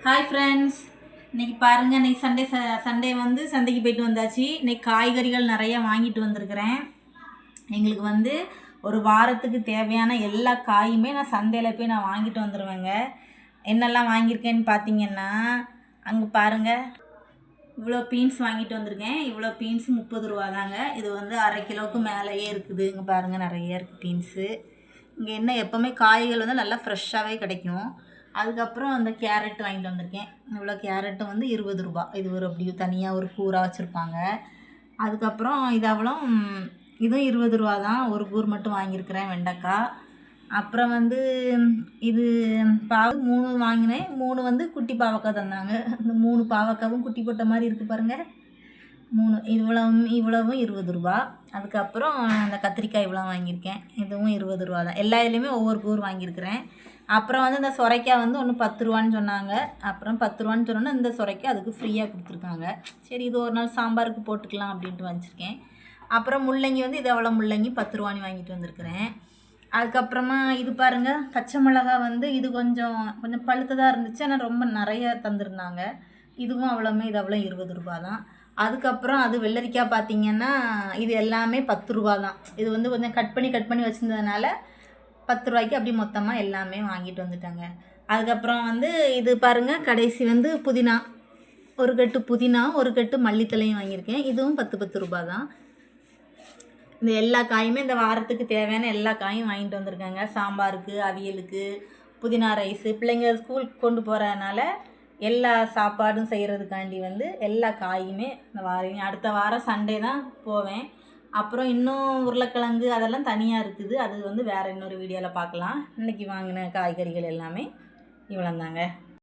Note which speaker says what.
Speaker 1: Hi friends, இன்றைக்கி பாருங்கள். இன்றைக்கி சண்டே வந்து சந்தைக்கு போயிட்டு வந்தாச்சு. இன்றைக்கி காய்கறிகள் நிறையா வாங்கிட்டு வந்திருக்கிறேன். எங்களுக்கு வந்து ஒரு வாரத்துக்கு தேவையான எல்லா காயுமே நான் சந்தையில் போய் நான் வாங்கிட்டு வந்துடுவேங்க. என்னெல்லாம் வாங்கியிருக்கேன்னு பார்த்தீங்கன்னா, அங்கே பாருங்கள், இவ்வளோ பீன்ஸ் வாங்கிட்டு வந்திருக்கேன். இவ்வளோ பீன்ஸ் 30 ரூபா தாங்க. இது வந்து அரை கிலோவுக்கு மேலேயே இருக்குது. இங்கே பாருங்கள், நிறைய இருக்குது பீன்ஸு. இங்கே என்ன எப்போவுமே காய்கள் வந்து நல்லா ஃப்ரெஷ்ஷாகவே கிடைக்கும். அதுக்கப்புறம் அந்த கேரட் வாங்கிட்டு வந்திருக்கேன். இவ்வளோ கேரட்டும் வந்து 20 ரூபா. இது ஒரு அப்படி தனியாக ஒரு கூராக வச்சுருப்பாங்க. அதுக்கப்புறம் இது அவ்வளோ இதுவும் 20 ரூபா தான். ஒரு கூர் மட்டும் வாங்கியிருக்கிறேன், வெண்டைக்காய். அப்புறம் வந்து இது 3 வாங்கினேன். 3 வந்து குட்டி பாவக்காய் தந்தாங்க. இந்த 3 பாவக்காவும் குட்டி போட்ட மாதிரி இருக்குது பாருங்கள். 3 இவ்வளவும் 20 ரூபா. அதுக்கப்புறம் அந்த கத்திரிக்காய் இவ்வளோ வாங்கியிருக்கேன். இதுவும் 20 ரூபா தான். எல்லா இதுலேயுமே ஒவ்வொரு கூர் வாங்கியிருக்கிறேன். அப்புறம் வந்து இந்த சுரைக்காய் வந்து ஒன்று 10 ரூபான்னு சொன்னாங்க. அப்புறம் 10 ரூபான்னு சொன்னோன்னா இந்த சுரைக்காய் அதுக்கு ஃப்ரீயாக கொடுத்துருக்காங்க. சரி, இது ஒரு நாள் சாம்பாருக்கு போட்டுக்கலாம் அப்படின்ட்டு வச்சுருக்கேன். அப்புறம் முள்ளங்கி வந்து இது எவ்வளோ முள்ளங்கி 10 ரூபான்னு வாங்கிட்டு வந்திருக்கிறேன். அதுக்கப்புறமா இது பாருங்கள், பச்சை மிளகா வந்து இது கொஞ்சம் பழுத்ததாக இருந்துச்சு. ஆனால் ரொம்ப நிறைய தந்துருந்தாங்க. இதுவும் அவ்வளோமே, இது அவ்வளோ 20 ரூபா தான். அதுக்கப்புறம் அது வெள்ளரிக்காய் பார்த்திங்கன்னா இது எல்லாமே 10 ரூபா தான். இது வந்து கொஞ்சம் கட் பண்ணி வச்சுருந்ததுனால 10 ரூபாய்க்கு அப்படி மொத்தமாக எல்லாமே வாங்கிட்டு வந்துட்டாங்க. அதுக்கப்புறம் வந்து இது பாருங்கள், கடைசி வந்து புதினா, ஒரு கட்டு புதினா, ஒரு கட்டு மல்லித்தலையும் வாங்கியிருக்கேன். இதுவும் 10 ரூபா தான். இந்த எல்லா காயுமே இந்த வாரத்துக்கு தேவையான எல்லா காயும் வாங்கிட்டு வந்திருக்காங்க. சாம்பாருக்கு, அவியலுக்கு, புதினா ரைஸு, பிள்ளைங்க ஸ்கூலுக்கு கொண்டு போகிறதுனால எல்லா சாப்பாடும் செய்கிறதுக்காண்டி வந்து எல்லா காயுமே இந்த வாரம் அடுத்த வாரம் சண்டே தான் போவேன். அப்புறம் இன்னும் உருளைக்கிழங்கு அதெல்லாம் தனியாக இருக்குது. அது வந்து வேறு இன்னொரு வீடியோவில் பார்க்கலாம். இன்றைக்கி வாங்கின காய்கறிகள் எல்லாமே இவ்வளோந்தாங்க.